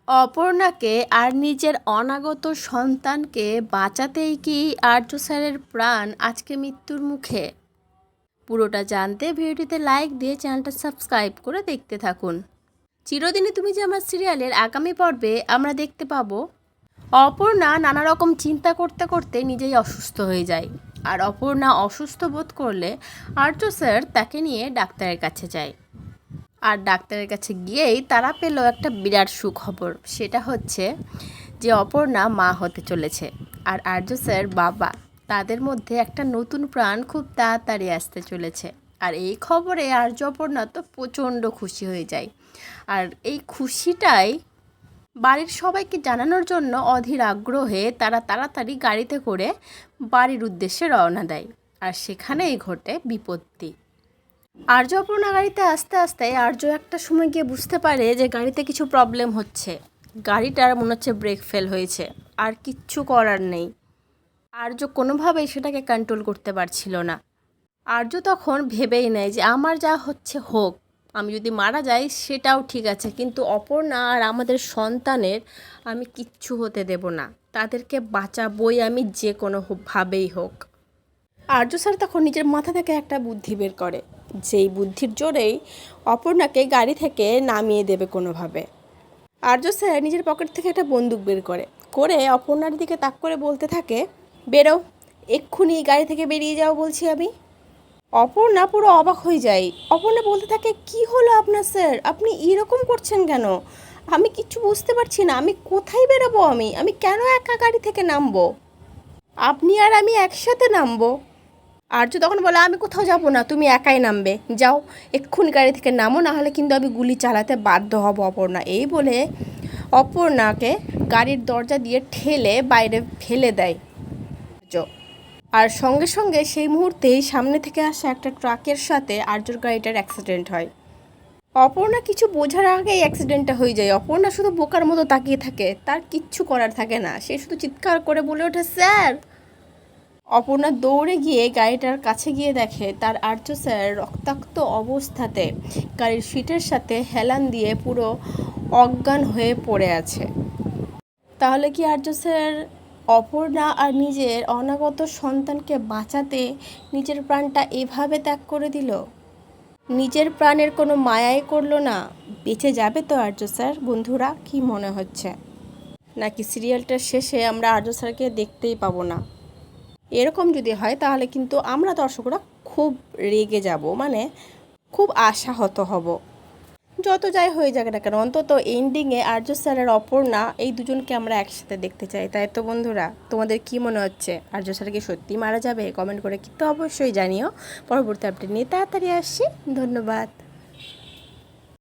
অপর্ণাকে আর নিজের অনাগত সন্তানকে বাঁচাতেই কি আর্য স্যারের প্রাণ আজকে মৃত্যুর মুখে? পুরোটা জানতে ভিডিওটিতে লাইক দিয়ে চ্যানেলটা সাবস্ক্রাইব করে দেখতে থাকুন। চিরদিনই তুমি যে আমার সিরিয়ালের আগামী পর্বে আমরা দেখতে পাবো অপর্ণা নানা রকম চিন্তা করতে করতে নিজেই অসুস্থ হয়ে যায়। আর অপর্ণা অসুস্থ বোধ করলে আর্য স্যার তাকে নিয়ে ডাক্তারের কাছে যায়। আর ডাক্তারের কাছে গিয়েই তারা পেল একটা বিরাট সুখবর। সেটা হচ্ছে যে অপর্ণা মা হতে চলেছে। আর আর্য স্যার বাবা, তাদের মধ্যে একটা নতুন প্রাণ খুব তাড়াতাড়ি আসতে চলেছে। আর এই খবরে আর্য অপর্ণা তো প্রচণ্ড খুশি হয়ে যায়। আর এই খুশিটাই বাড়ির সবাইকে জানানোর জন্য অধীর আগ্রহে তারা তাড়াতাড়ি গাড়িতে করে বাড়ির উদ্দেশ্যে রওনা দেয়। আর সেখানেই ঘটে বিপত্তি। আর্য অপর্ণা গাড়িতে আস্তে আস্তে আর্য একটা সময় গিয়ে বুঝতে পারে যে গাড়িতে কিছু প্রবলেম হচ্ছে। গাড়িটার মনে হচ্ছে ব্রেক ফেল হয়েছে, আর কিচ্ছু করার নেই। আর্য কোনোভাবেই সেটাকে কন্ট্রোল করতে পারছিল না। আর্য তখন ভেবেই নেয় যে আমার যা হচ্ছে হোক, আমি যদি মারা যাই সেটাও ঠিক আছে, কিন্তু অপর্ণা আর আমাদের সন্তানের আমি কিচ্ছু হতে দেব না। তাদেরকে বাঁচাবই আমি, যে কোনোভাবেই হোক। আর্য স্যার তখন নিজের মাথা থেকে একটা বুদ্ধি বের করে, যেই বুদ্ধির জোরেই অপর্ণাকে গাড়ি থেকে নামিয়ে দেবে কোনোভাবে। আর্য স্যার নিজের পকেট থেকে একটা বন্দুক বের করে অপর্ণার দিকে তাক করে বলতে থাকে, বেরো, এক্ষুনি গাড়ি থেকে বেরিয়ে যাও বলছি আমি। অপর্ণা পুরো অবাক হয়ে যায়। অপর্ণা বলতে থাকে, কি হলো আপনার স্যার, আপনি এরকম করছেন কেন? আমি কিচ্ছু বুঝতে পারছি না, আমি কোথায় বেরোবো? আমি কেন একা গাড়ি থেকে নামবো? আপনি আর আমি একসাথে নামবো। আর্য তখন বলে, আমি কোথাও যাব না, তুমি একাই নামবে, যাও এক্ষুনি গাড়ি থেকে নামো, না হলে কিন্তু আমি গুলি চালাতে বাধ্য হব। অপর্ণা এই বলে অপর্ণাকে গাড়ির দরজা দিয়ে ঠেলে বাইরে ফেলে দেয়। আর সঙ্গে সঙ্গে সেই মুহূর্তেই সামনে থেকে আসা একটা ট্রাকের সাথে আর্যর গাড়িটার অ্যাক্সিডেন্ট হয়। অপর্ণা কিছু বোঝার আগেই অ্যাক্সিডেন্টটা হয়ে যায়। অপর্ণা শুধু বোকার মতো তাকিয়ে থাকে, তার কিচ্ছু করার থাকে না। সে শুধু চিৎকার করে বলে ওঠে, স্যার। অপর্ণা দৌড়ে গিয়ে গাড়িটার কাছে গিয়ে দেখে তার আর্য স্যার রক্তাক্ত অবস্থাতে গাড়ির সিটের সাথে হেলান দিয়ে পুরো অজ্ঞান হয়ে পড়ে আছে। তাহলে কি আর্য স্যার অপর্ণা আর নিজের অনাগত সন্তানকে বাঁচাতে নিজের প্রাণটা এভাবে ত্যাগ করে দিল? নিজের প্রাণের কোনো মায়াই করলো না? বেঁচে যাবে তো আর্য স্যার? বন্ধুরা, কি মনে হচ্ছে? নাকি সিরিয়ালটার শেষে আমরা আর্য স্যারকে দেখতেই পাবো না? এরকম যদি হয় তাহলে কিন্তু আমরা দর্শকরা খুব রেগে যাব, মানে খুব আশাহত হব। যত যাই হয়ে যাক না কেন, অন্তত এন্ডিংয়ে আর্য স্যার আর অপর্ণা এই দুজনকে আমরা একসাথে দেখতে চাই। তাই তো বন্ধুরা, তোমাদের কি মনে হচ্ছে? আর্য স্যার কি সত্যি মারা যাবে? কমেন্ট করে কিন্তু অবশ্যই জানিও। পরবর্তী আপডেট নিয়ে তাড়াতাড়ি আসছি। ধন্যবাদ।